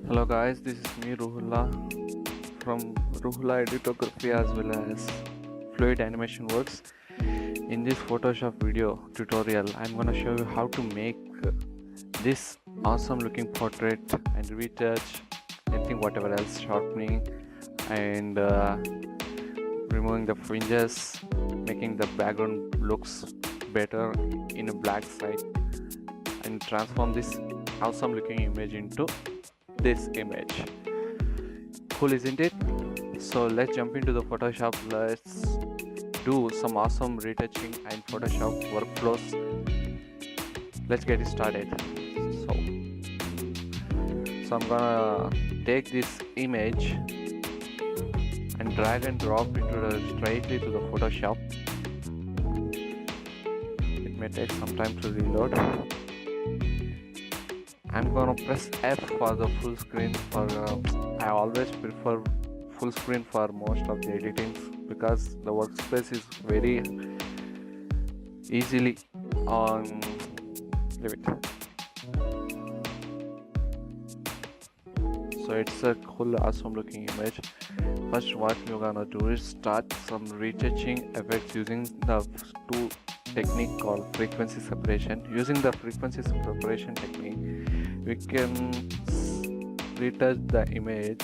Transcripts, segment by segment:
Hello guys, this is me Ruhulla from Ruhulla Editography as well as Fluid Animation Works. In this Photoshop video tutorial, I'm gonna show you how to make this awesome looking portrait and retouch, anything whatever else, sharpening and removing the fringes, making the background looks better in a black side, and transform this awesome looking image into this image. Cool, isn't it? So let's jump into the Photoshop. Let's do some awesome retouching and Photoshop workflows. Let's get it started. So I'm gonna take this image and drag and drop straightly to the Photoshop. It may take some time to reload. I'm gonna press F for the full screen. I always prefer full screen for most of the editing because the workspace is very easily on. Leave it. So it's a cool, awesome looking image. First, what you're gonna do is start some retouching effects using the two technique called frequency separation. Using the frequency separation technique, we can retouch the image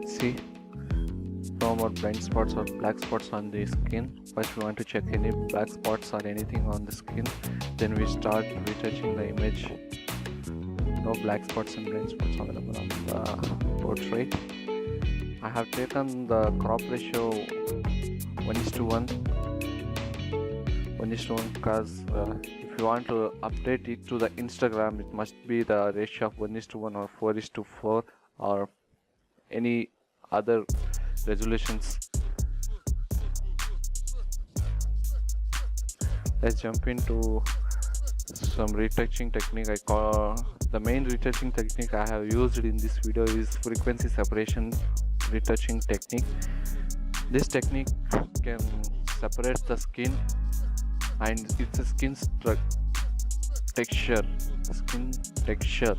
see from our blind spots or black spots on the skin. First we want to check any black spots or anything on the skin, then we start retouching the image. No black spots and blind spots available on the portrait. I have taken the crop ratio 1:1 because if you want to update it to the Instagram, it must be the ratio of 1:1 or 4:4 or any other resolutions. Let's jump into some retouching technique. The main retouching technique I have used in this video is frequency separation retouching technique. This technique can separate the skin and it's a skin texture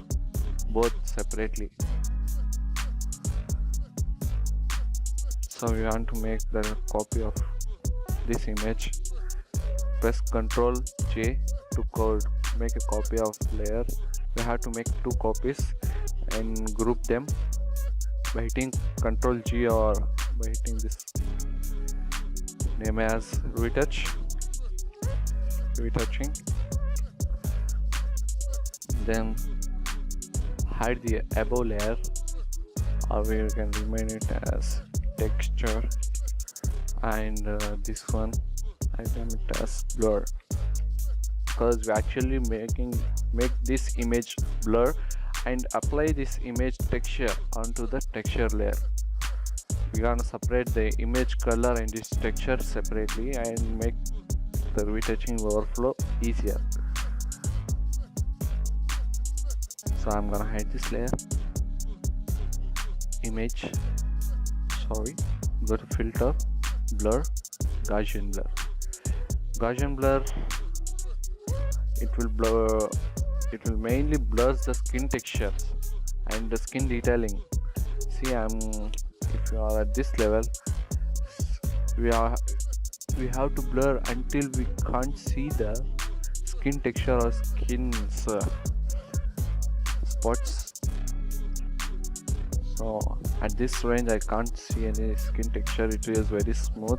both separately. So we want to make the copy of this image. Press Ctrl J to make a copy of layer. We have to make two copies and group them by hitting Ctrl G or by hitting this name as retouching. Then hide the above layer, or we can remain it as texture, and this one I name it as blur, because we actually make this image blur and apply this image texture onto the texture layer. We're gonna separate the image color and this texture separately and make the retouching workflow easier. So I'm gonna hide this layer, image, go to filter, blur, Gaussian blur. It will mainly blur the skin texture and the skin detailing. See, if you are at this level, we have to blur until we can't see the skin texture or skin spots. So at this range I can't see any skin texture. It is very smooth.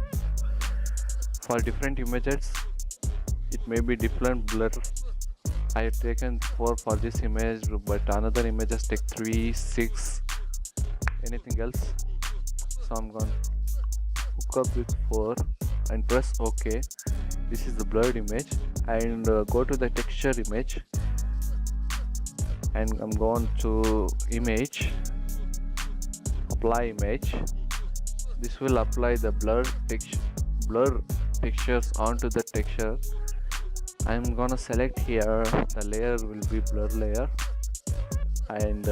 For different images it may be different blur. I have taken 4 for this image, but another image has take 3, 6, anything else. So I'm going to hook up with 4 and press OK. This is the blurred image, and go to the texture image, and I'm going to image, apply image. This will apply the blur textures onto the texture. I'm gonna select here, the layer will be blur layer, and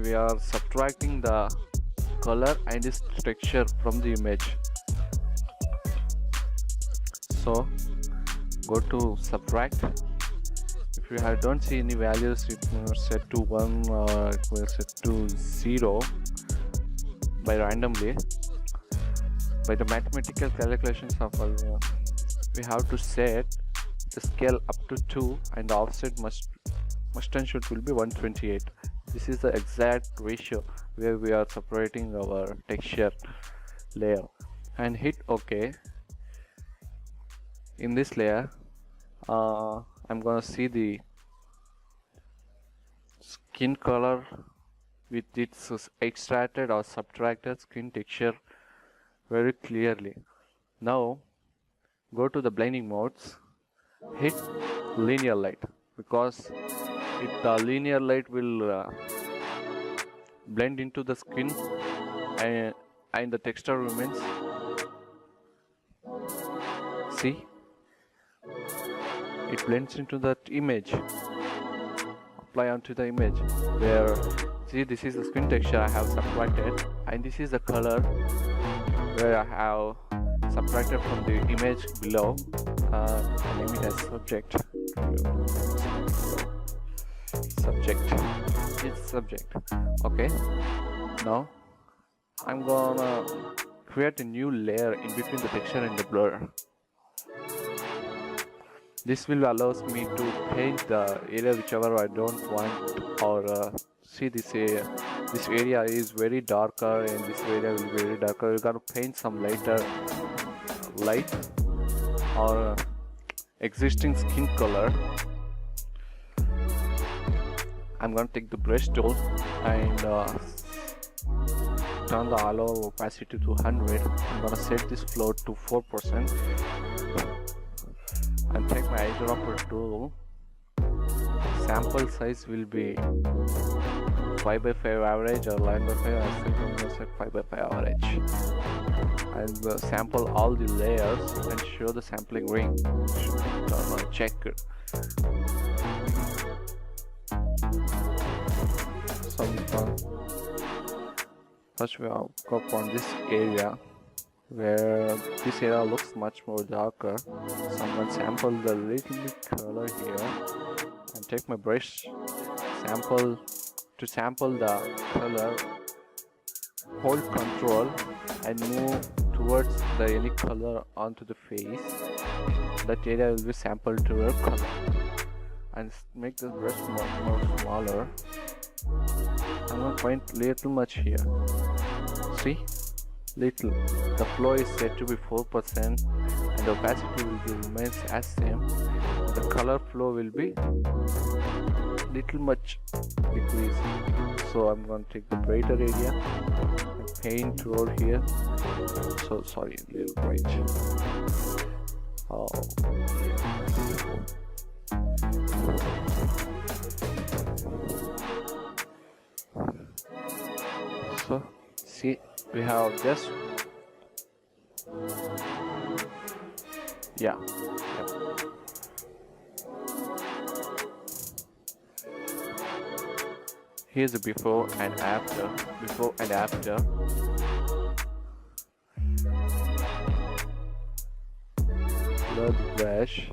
we are subtracting the color and its texture from the image. So go to subtract. If you don't see any values, it will set to 1 or it will set to 0 by randomly. By the mathematical calculations of we have to set the scale up to 2 and the offset must and should will be 128. This is the exact ratio where we are separating our texture layer, and hit OK. In this layer I'm gonna see the skin color with its extracted or subtracted skin texture very clearly. Now go to the blending modes, hit linear light, because the linear light will blend into the skin and the texture remains. See, it blends into that image. Apply onto the image where, see, this is the skin texture I have subtracted, and this is the color where I have subtracted from the image below. Name it as subject. It's subject. Okay, now I'm gonna create a new layer in between the texture and the blur. This will allows me to paint the area whichever I don't want, or see this area is very darker and this area will be very darker. You gotta paint some lighter light or existing skin color. I'm gonna take the brush tool and turn the allow opacity to 100. I'm gonna set this float to 4% and take my eyedropper tool. Sample size will be 5x5 average or line by 5. I'm gonna set 5x5 average. And sample all the layers and show the sampling ring. Turn on checker. First we have up on this area where this area looks much more darker. So I'm gonna sample the little bit color here and take my brush, sample the color, hold control and move towards the any color onto the face. That area will be sampled to a color, and make the brush more smaller. I'm gonna point little much here. See, little. The flow is set to be 4%, and the opacity will be remains as same. The color flow will be little much decrease. So I'm gonna take the brighter area and paint roll here. So sorry, little bright. Oh. So see, we have just yeah. Here's the before and after. Load the brush.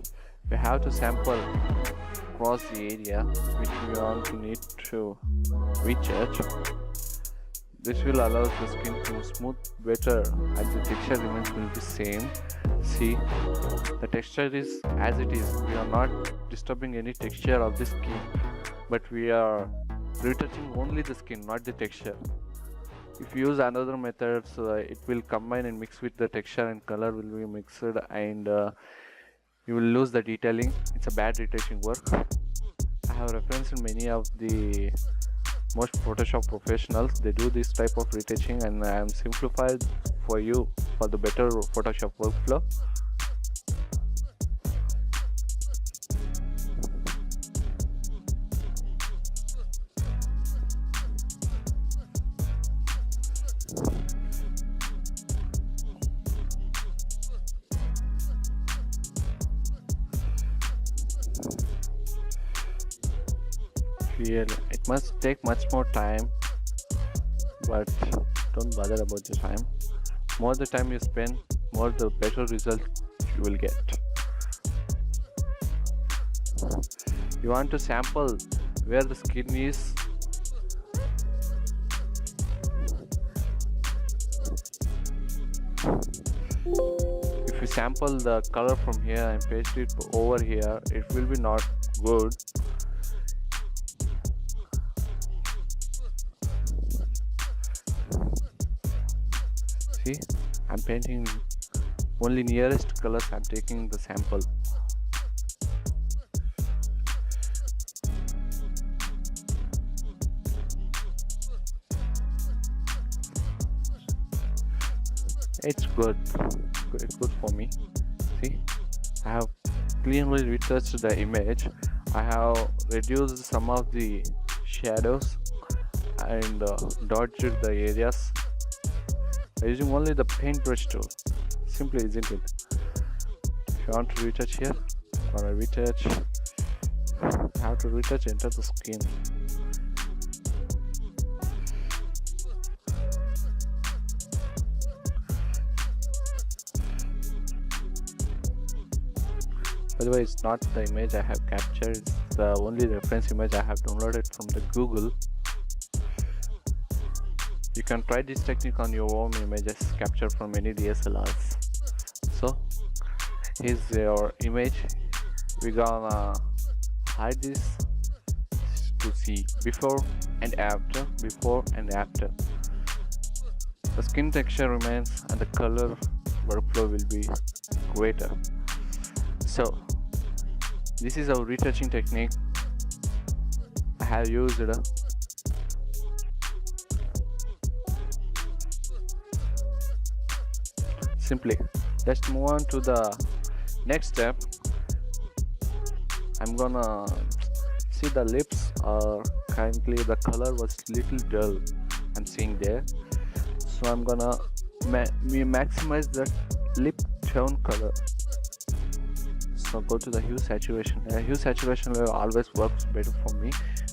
We have to sample across the area which we want to need to retouch. This will allow the skin to smooth better and the texture remains will be same. See, the texture is as it is. We are not disturbing any texture of the skin, but we are retouching only the skin, not the texture. If you use another method, it will combine and mix with the texture and color will be mixed, and you will lose the detailing. It's a bad retouching work. I have referenced many of the most Photoshop professionals. They do this type of retouching, and I am simplified for you for the better Photoshop workflow. Clearly, it must take much more time, but don't bother about the time. More the time you spend, more the better result you will get. You want to sample where the skin is. If you sample the color from here and paste it over here, it will be not good. See, I'm painting only nearest colors. I'm taking the sample. It's good. It's good for me. See, I have cleanly retouched the image. I have reduced some of the shadows and dodged the areas using only the paintbrush tool. Simply, isn't it? If you want to retouch here, I'm gonna retouch. You have to retouch, enter the skin. By the way, it's not the image I have captured, it's the only reference image I have downloaded from the Google. You can try this technique on your own images captured from any DSLRs. So, here's your image. We're gonna hide this to see before and after, before and after. The skin texture remains and the color workflow will be greater. So, this is our retouching technique. I have used simply. Let's move on to the next step. I'm gonna see the lips are currently the color was little dull. I'm seeing there. So I'm gonna maximize the lip tone color. So go to the hue saturation. Hue saturation level always works better for me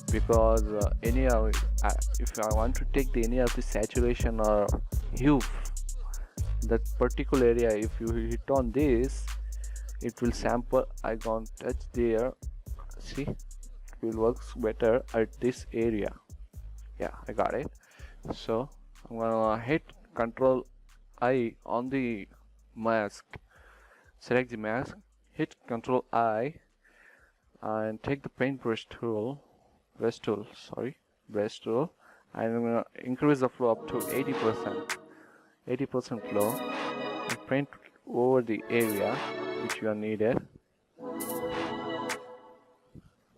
because if I want to take any of the saturation or hue, that particular area, if you hit on this, it will sample. I can't touch there. See, it will work better at this area. Yeah, I got it. So I'm gonna hit Control I on the mask. Select the mask. Hit Control I and take the paintbrush tool, brush tool, and I'm gonna increase the flow up to 80% flow, and paint over the area which you are needed.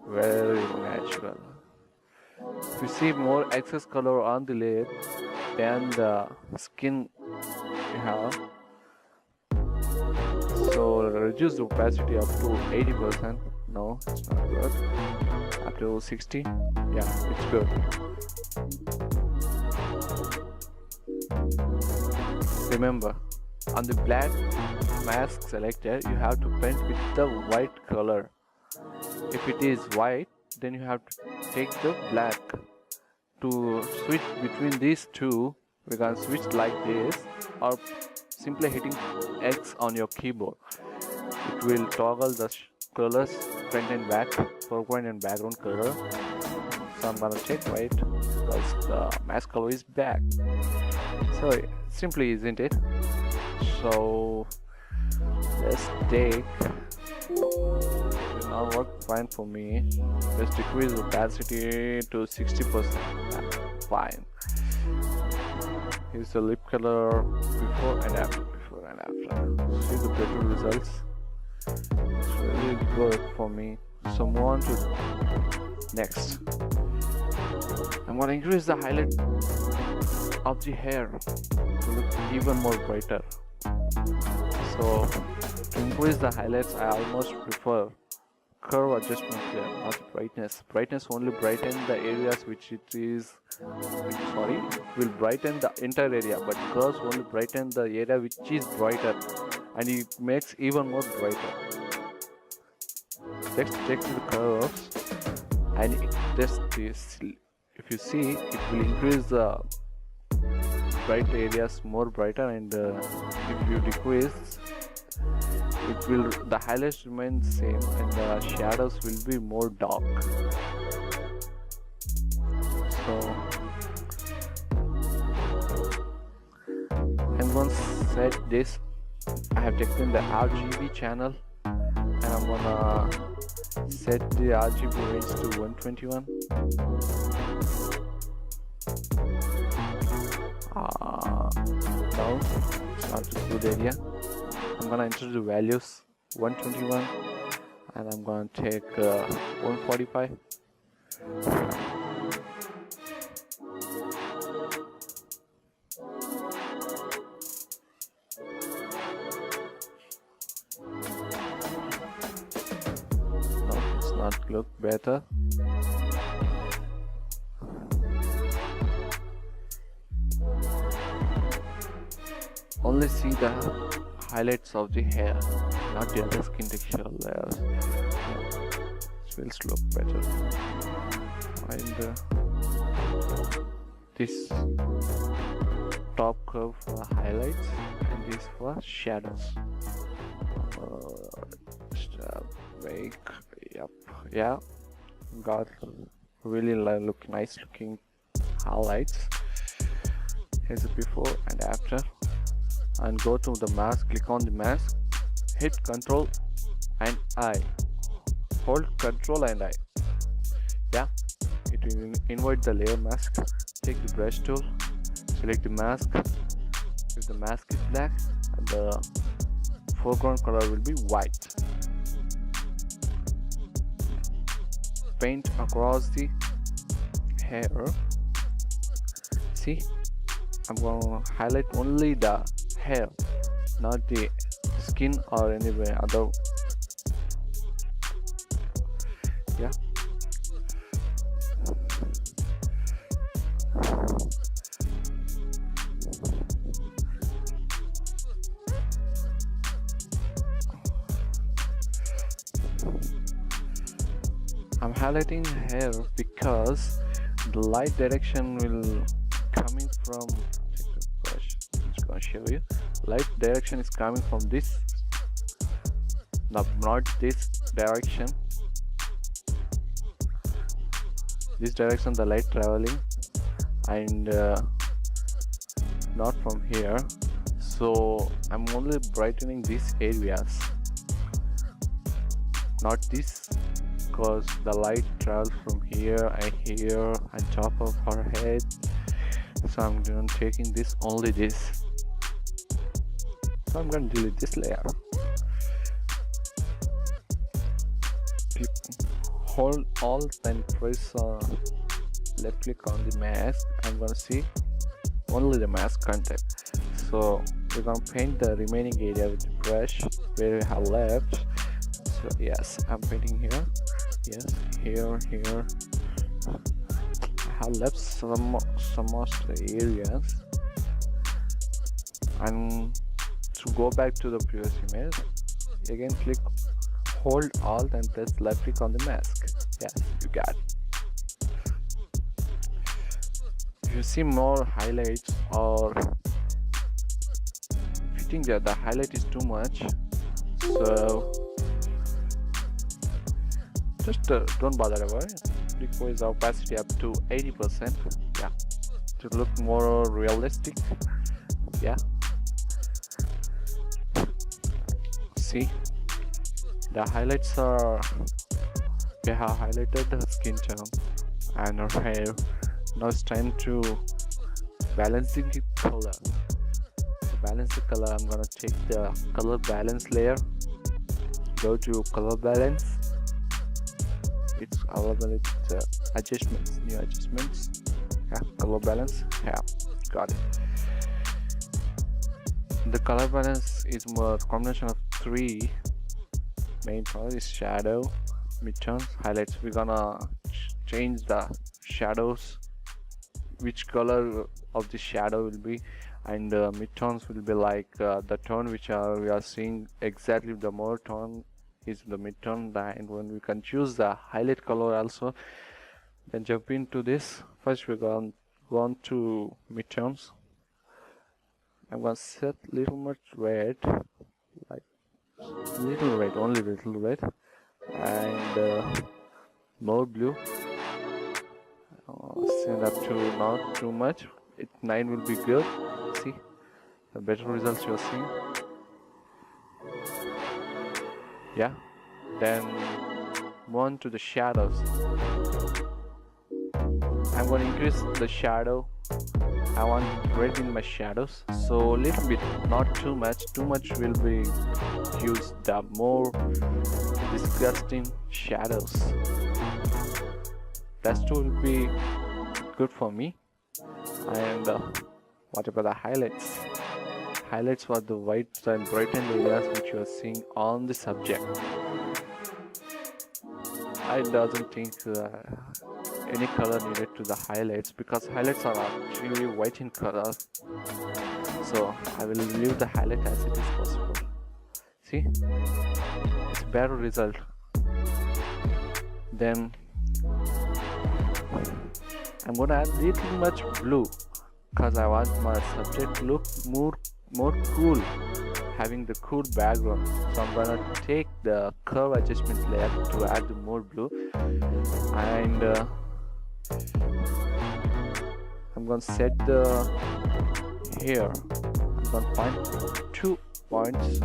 Very natural. If you see more excess color on the lid than the skin you have, so reduce the opacity up to 80%. No, it's not good. Up to 60. Yeah, it's good. Remember, on the black mask selected, you have to paint with the white color. If it is white, then you have to take the black. To switch between these two, we can switch like this, or simply hitting X on your keyboard. It will toggle the colors, front and back, foreground and background color. So I'm gonna check white because the mask color is black. So simply, isn't it? So let's take. It will now work fine for me. Let's decrease the opacity to 60%. Yeah, fine. Here's the lip color before and after. See the better results. It's really good for me. So move on to next. I'm gonna increase the highlight of the hair to look even more brighter. So to increase the highlights, I almost prefer curve adjustment here, not brightness. Brightness only brighten the areas which it is. Will brighten the entire area, but curves only brighten the area which is brighter, and it makes even more brighter. let's take the curves, and just this, if you see, it will increase the bright areas more brighter, and if you decrease, it will, the highlights remain same and the shadows will be more dark. So I'm going to set this. I have taken the RGB channel and I'm gonna set the RGB range to 121. Now it's not a good area. I'm gonna enter the values 121 and I'm gonna take 145. No, it's not look better. Only see the highlights of the hair, not the other skin texture layers. This will look better. And this top curve for highlights and this for shadows. Make, yep, yeah, got really look nice looking highlights. Here's the before and after. And go to the mask, click on the mask, hit Ctrl and I, hold Ctrl and I. Yeah, it will invert the layer mask. Take the brush tool, select the mask. If the mask is black, and the foreground color will be white. Paint across the hair. See, I'm gonna highlight only the hair, not the skin or anywhere other. Yeah, I'm highlighting hair because the light direction will coming from, I'll show you, light direction is coming from this, not this direction. This direction the light traveling, and not from here. So I'm only brightening these areas, not this, because the light travels from here and here and top of her head. So I'm taking this, only this. So I'm going to delete this layer. Click, hold Alt and press left click on the mask. I'm going to see only the mask content. So we're going to paint the remaining area with the brush where we have left. So yes, I'm painting here. Yes, here. I have left some of the areas. And to go back to the previous image, again click, hold Alt and press left click on the mask. Yes, you got it. If you see more highlights, or if you think that the highlight is too much, so just don't bother about it. Decrease the opacity up to 80%. Yeah, to look more realistic. Yeah, see, the highlights are, we have highlighted the skin tone and her hair. Now it's time to balancing the color. To balance the color, I'm gonna take the color balance layer, go to color balance. It's available with adjustments, new adjustments. Yeah, color balance. Yeah, got it. The color balance is a combination of three main colors: is shadow, midtones, highlights. We're gonna change the shadows, which color of the shadow will be, and midtones will be like the tone which we are seeing exactly. The more tone is the midtone, and when we can choose the highlight color also, then jump into this. First we're going to go on to midtones. I'm going to set little much red, like little red, only little red, and more blue. Send up to not too much. 9 will be good. See the better results you're seeing. Yeah. Then move on to the shadows. I'm going to increase the shadow. I want red in my shadows, so a little bit, not too much. Too much will be use the more disgusting shadows. That will be good for me. And what about the highlights? Highlights were the white and brightened areas which you are seeing on the subject. I doesn't think any color needed to the highlights, because highlights are actually white in color. So I will leave the highlight as it is possible. See, it's better result. Then I'm gonna add little much blue, because I want my subject to look more cool, having the cool background. So I'm gonna take the curve adjustment layer to add the more blue, and I'm gonna set the here. I'm gonna point 2 points.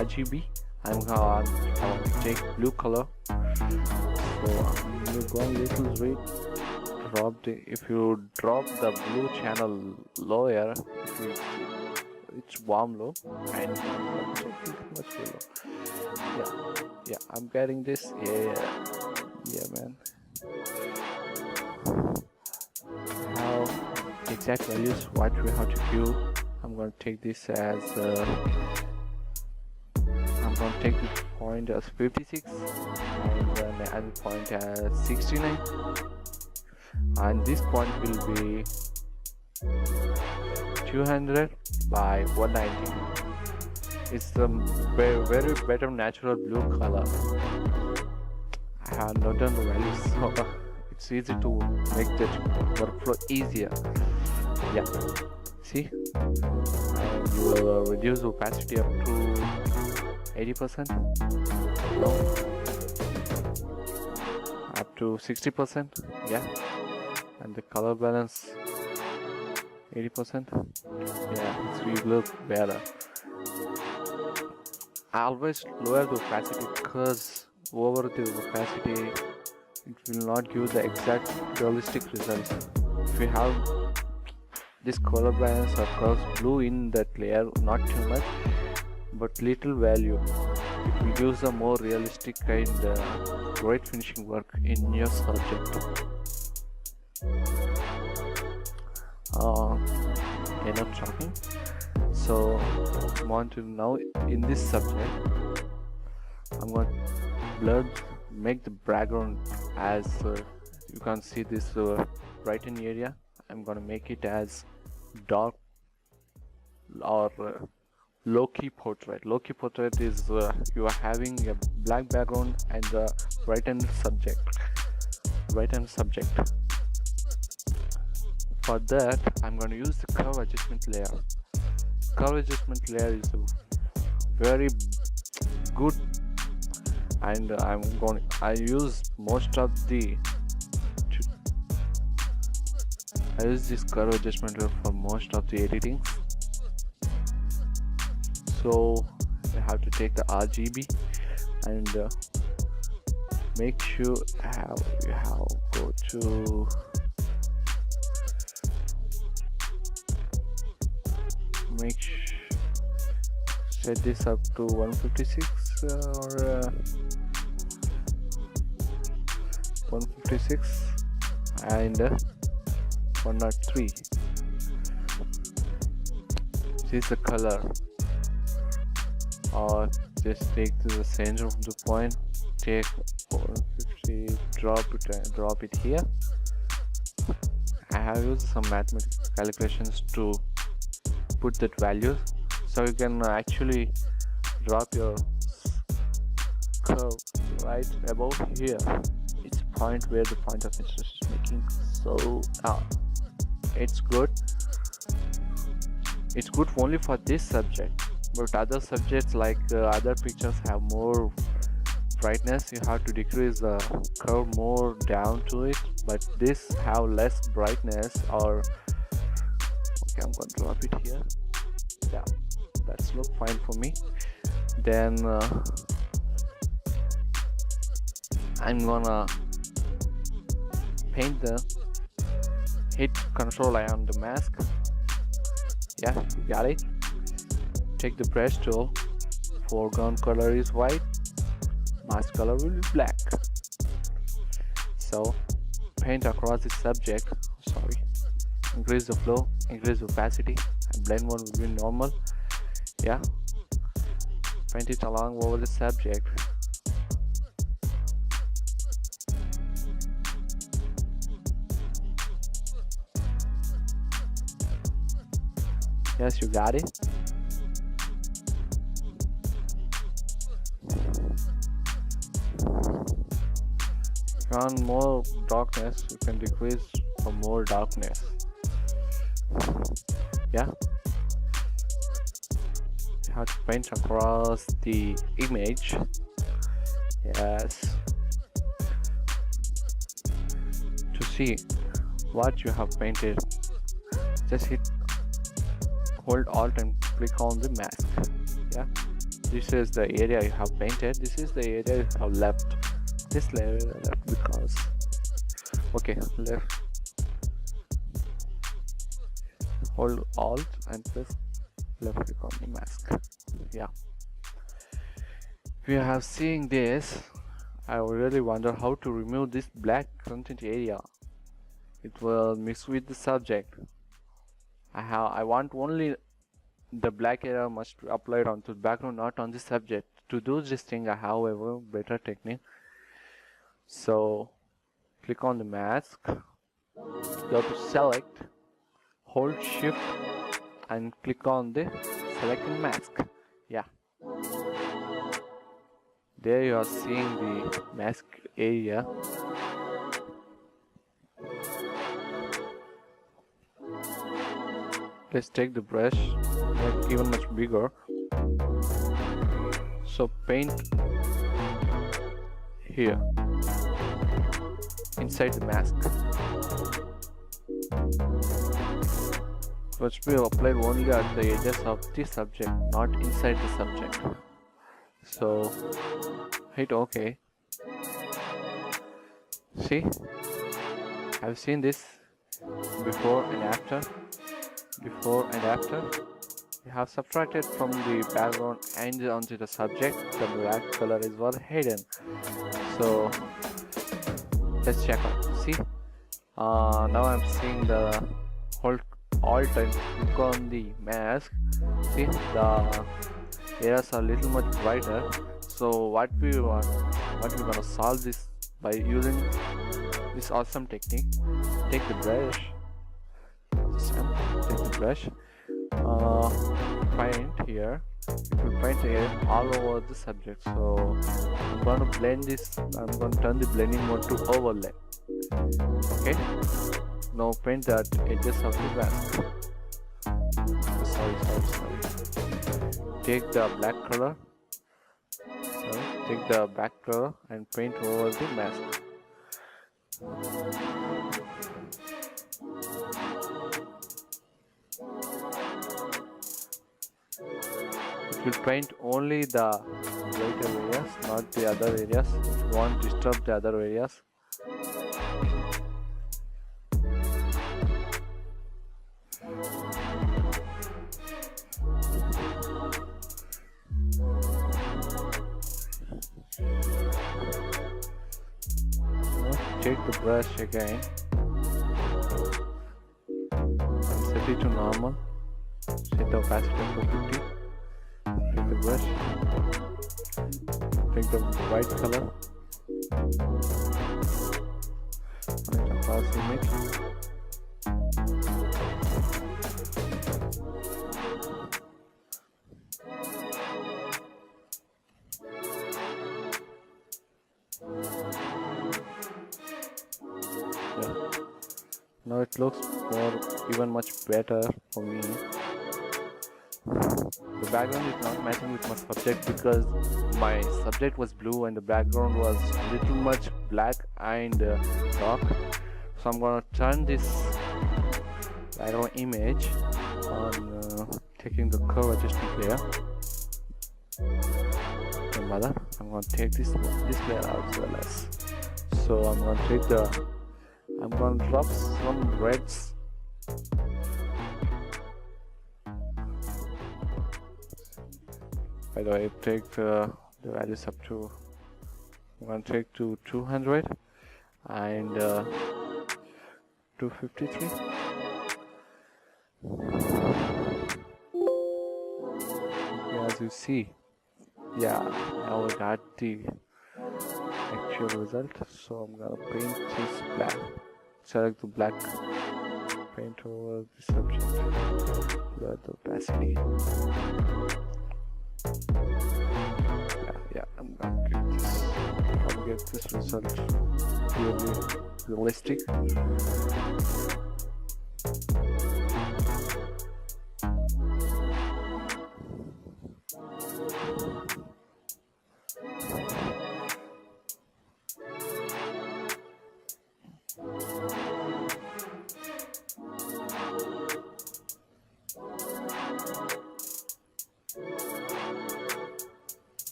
RGB. I want to take blue color. So I'm gonna go a little bit. If you drop the blue channel lower, it's warm low, and much low. Yeah, I'm getting this. Yeah, man. How exact values what we have to do? I'm going to take this as I'm going to take the point as 56, and then add the point as 69. And this point will be 200 by 190. It's the very better natural blue color. I have not done the values, so it's easy to make that workflow easier. Yeah, see, and you will reduce opacity up to 80%. No, up to 60%. Yeah. And the color balance 80%. Yeah, it will look better. I always lower the opacity, because over the opacity it will not give the exact realistic results. If you have this color balance or colors blue in that layer, not too much but little value, it will give a more realistic and great finishing work in your subject. Enough talking. So I'm going to now in this subject, I'm going to make the background as you can see this brighten area. I'm going to make it as dark or low-key portrait. Low-key portrait is you are having a black background and the brightened subject. For that, I'm going to use the curve adjustment layer. Curve adjustment layer is very good, and I use this curve adjustment layer for most of the editing. So you have to take the RGB and make sure you have go to set this up to 156 or 156 and 103. This is the color, or just take to the center of the point, take 450, drop it here. I have used some mathematical calculations to put that value, so you can actually drop your curve right above here. It's point where the point of interest is making. So it's good. It's good only for this subject, but other subjects like other pictures have more brightness. You have to decrease the curve more down to it, but this have less brightness. Or okay, I'm going to drop it here. Yeah, that's look fine for me. Then I'm gonna paint the hit Control I on the mask. Yeah, you got it. Take the brush tool. Foreground color is white, mask color will be black. So paint across the subject. Sorry, increase the flow, increase the opacity, and blend mode will be normal. Yeah, paint it along over the subject. Yes, you got it. If you want more darkness, you can decrease for more darkness. Yeah. You have to paint across the image. Yes. To see what you have painted, just hold Alt and click on the mask. Yeah, this is the area you have painted. This is the area you have left. This layer left because okay, left. Hold Alt and press left click on the mask. Yeah. If you have seen this, I really wonder how to remove this black content area. It will mix with the subject. I want only the black area must be applied onto the background, not on the subject. To do this thing, I have a better technique. So click on the mask. You have to select, hold Shift, and click on the selecting mask. Yeah. There you are seeing the mask area. Let's take the brush, make even much bigger. So paint here, inside the mask. Which will apply only at the edges of the subject, not inside the subject. So hit OK. See, I've seen this before and after. Before and after, you have subtracted from the background and onto the subject. The black color is well hidden. So let's check out. See, now I'm seeing the hold Alt and click on the mask. See, the areas are a little much brighter. So what we're gonna solve this by using this awesome technique. Take the brush. Take the brush, paint here. It will paint here all over the subject. So I'm going to blend this. I'm going to turn the blending mode to overlay. Okay. Now paint that edges of the mask. Sorry. Take the black color. Take the black color and paint over the mask. It will paint only the brighter areas, not the other areas. It won't disturb the other areas. Take the brush again and set it to normal. Set the opacity to 50. Take the brush, take the white color, and across the image. Now it looks even much better for me. The background is not matching with my subject because my subject was blue and the background was little much black and dark. So I'm gonna turn this background image on taking the curve adjustment layer. I'm gonna take this layer out as well as. So I'm gonna drop some reds. By the way, take the values up to. I'm gonna take to 200 and 253. Okay, as you see, yeah, now we got the actual result. So I'm gonna paint this black. Select the black. Paint over the subject. Blur the opacity. Yeah, I'm gonna get this result really realistic.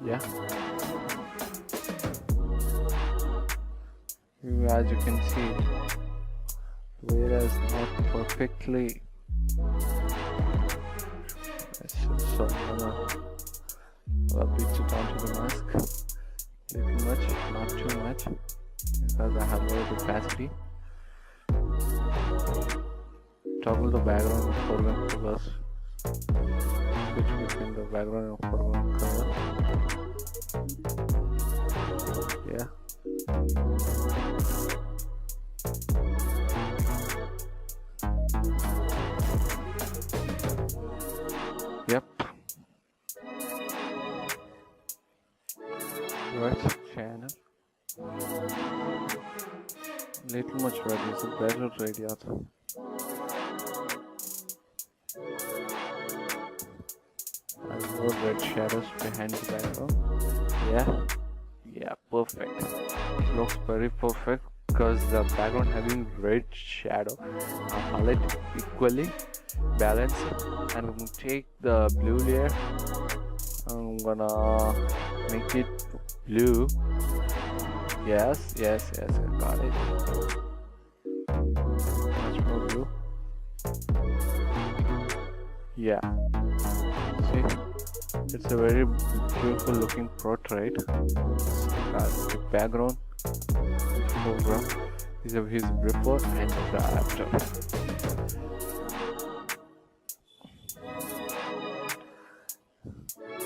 Yeah. As you can see, the layer is not perfectly. So I'm gonna rub it down to the mask. Little much, not too much, because I have lowered the opacity. Toggle the background and foreground colors. Switch between the background and foreground color. Yeah. Yep. Right channel. Little much red is a better radiator. And more red shadows behind the background. Yeah, perfect. Looks very perfect because the background having red shadow. I'll highlight equally, balance it, and I'm gonna take the blue layer. I'm gonna make it blue. Yes, I got it. Much more blue. Yeah. See, it's a very beautiful looking portrait. The background, the foreground is of his before and the after.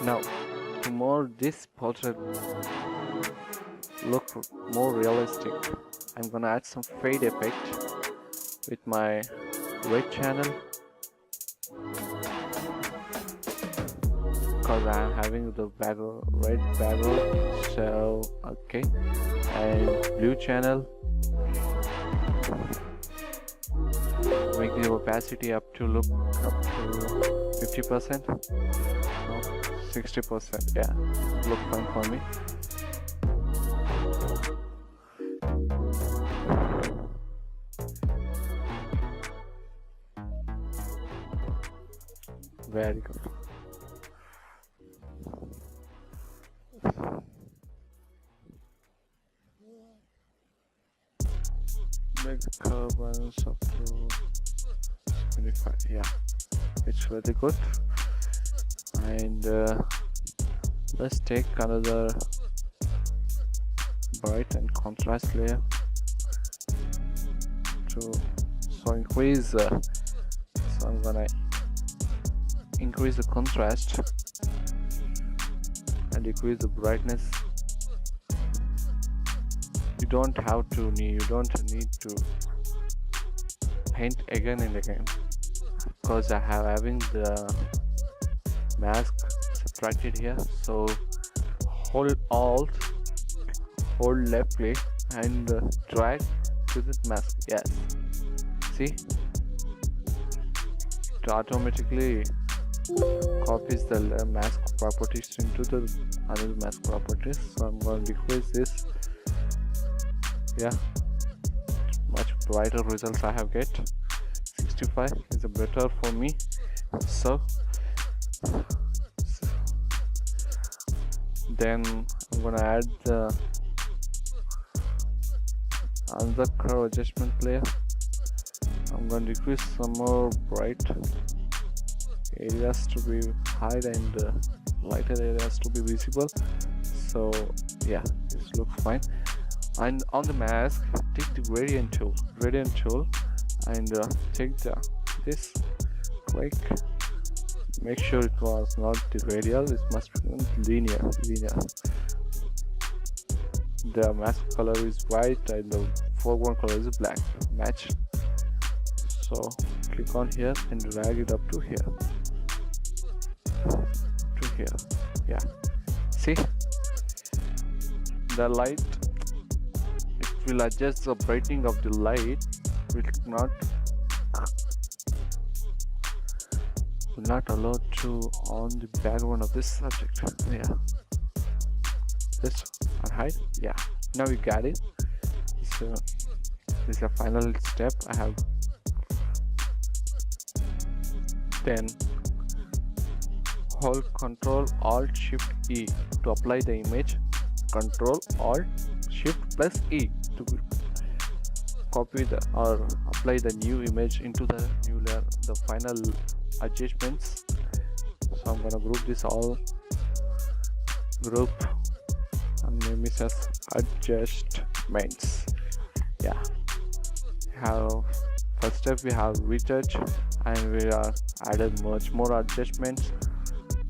Now, to more this portrait look more realistic, I'm gonna add some fade effect with my red channel, because I'm having the red background. So okay, and blue channel. Make the opacity up to 50%. No, 60%. Yeah, look fine for me. Very good. Make the curve balance up to 25. Yeah, it's really good. And let's take another bright and contrast layer to increase. So I'm gonna increase the contrast and decrease the brightness. You don't need to paint again and again, because I have having the mask subtracted here. So hold Alt, hold left click and drag to this mask. Yes, See, it automatically copies the mask properties into the another mask properties. So I'm going to decrease this. Yeah, much brighter results I have get. 65 is better for me. So then I'm gonna add the another curve adjustment layer. I'm going to decrease some more bright areas to be hide and lighter areas to be visible. So yeah, this looks fine. And on the mask, take the gradient tool and take this, click, make sure it was not the radial, it must be linear. The mask color is white and the foreground color is black, match. So click on here and drag it up to here, yeah. See, the light, it will adjust the brightening of the light, will not allow to on the background of this subject. Yeah, this unhide. Yeah, now we got it. So this is a final step. I have then hold Control Alt Shift E to apply the image. Control Alt Shift plus E to copy the or apply the new image into the new layer, the final adjustments. So I'm gonna group this all, group and name it as adjustments. Yeah, first step we have retouch and we are added much more adjustments.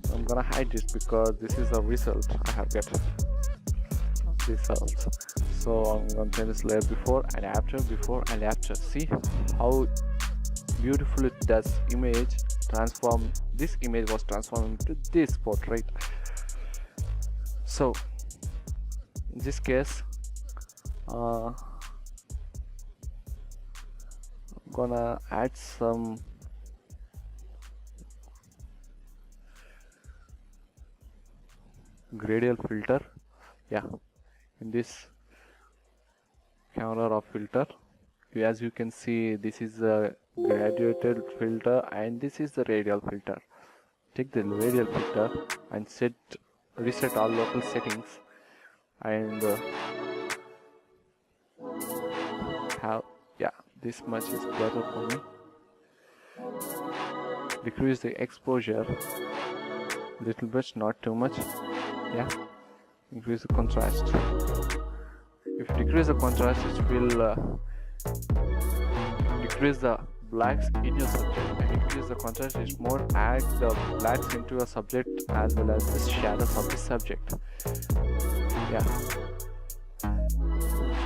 So I'm gonna hide this because this is a result I have get results. So I'm gonna change this layer before and after. See how beautiful it does image transform. This image was transformed into this portrait. So in this case I'm gonna add some gradient filter. Yeah, in this camera raw filter, as you can see, this is a graduated filter and this is the radial filter. Take the radial filter and reset all local settings and this much is better for me. Decrease the exposure little bit, not too much. Yeah, increase the contrast. If you decrease the contrast, it will decrease the blacks in your subject, and increase the contrast, it more add the blacks into your subject as well as the shadows of the subject. Yeah,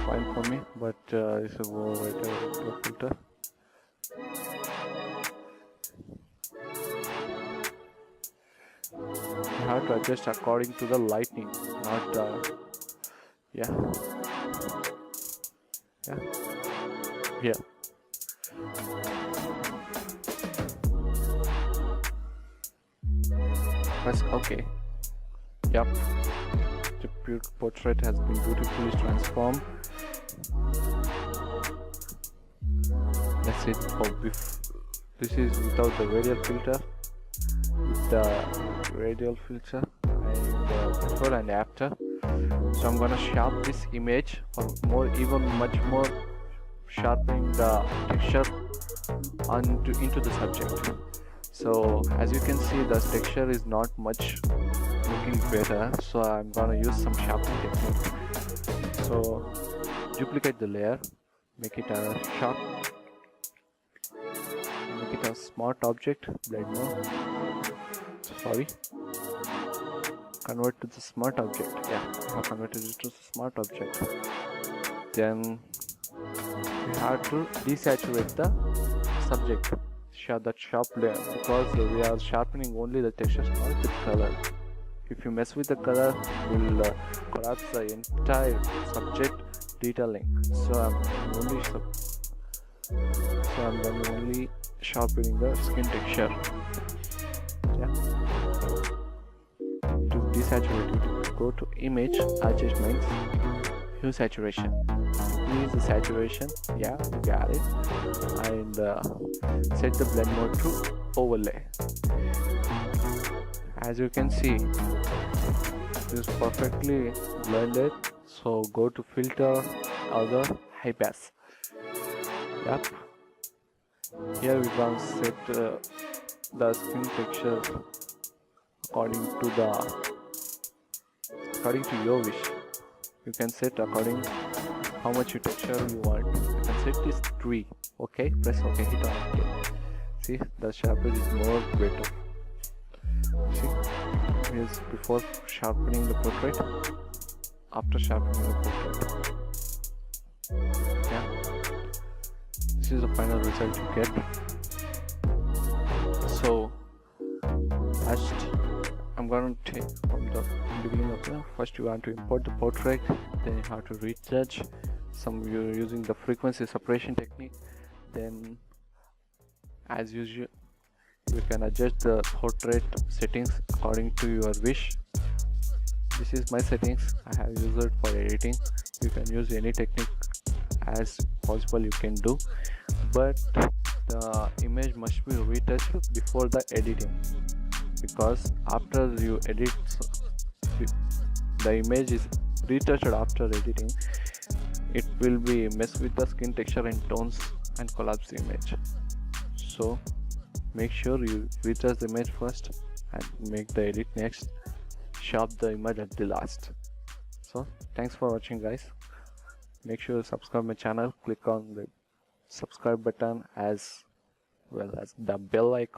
fine for me, but this is more better filter. You have to adjust according to the lighting, not yeah. Press OK. Yep, the portrait has been beautifully transformed. That's it for this is without the radial filter, with the radial filter and before and after. So I'm gonna sharpen this image for much more sharpening the texture into the subject. So as you can see, the texture is not much looking better, so I'm gonna use some sharpening technique. So duplicate the layer, make it a sharp, make it a smart object, blend mode, convert to the smart object. Yeah, I have converted it to the smart object. Then we have to desaturate the subject, that sharp layer, because we are sharpening only the textures, not the color. If you mess with the color, it will collapse the entire subject detailing. So I'm only So I'm done only sharpening the skin texture. Yeah. To desaturate it, go to image adjustments, hue saturation, increase the saturation. Yeah, you got it. And set the blend mode to overlay. As you can see, it is perfectly blended. So go to filter, other, high pass. Yep. Here we can set the skin texture according to your wish. You can set according how much texture you want. You can set this 3. Okay, press OK, hit on OK. See, the sharper is more better. See, here's before sharpening the portrait, after sharpening the portrait. Yeah, this is the final result you get. So first I'm gonna take from the beginning of the first. You want to import the portrait, then you have to retouch. Some you're using the frequency separation technique. Then as usual, you can adjust the portrait settings according to your wish. This is my settings. I have used it for editing. You can use any technique as possible you can do, but the image must be retouched before the editing, because after you edit, the image is retouched after editing, it will be mess with the skin texture and tones and collapse the image. So make sure you retouch the image first and make the edit next. Sharp the image at the last. So thanks for watching, guys. Make sure you subscribe my channel. Click on the subscribe button as well as the bell icon.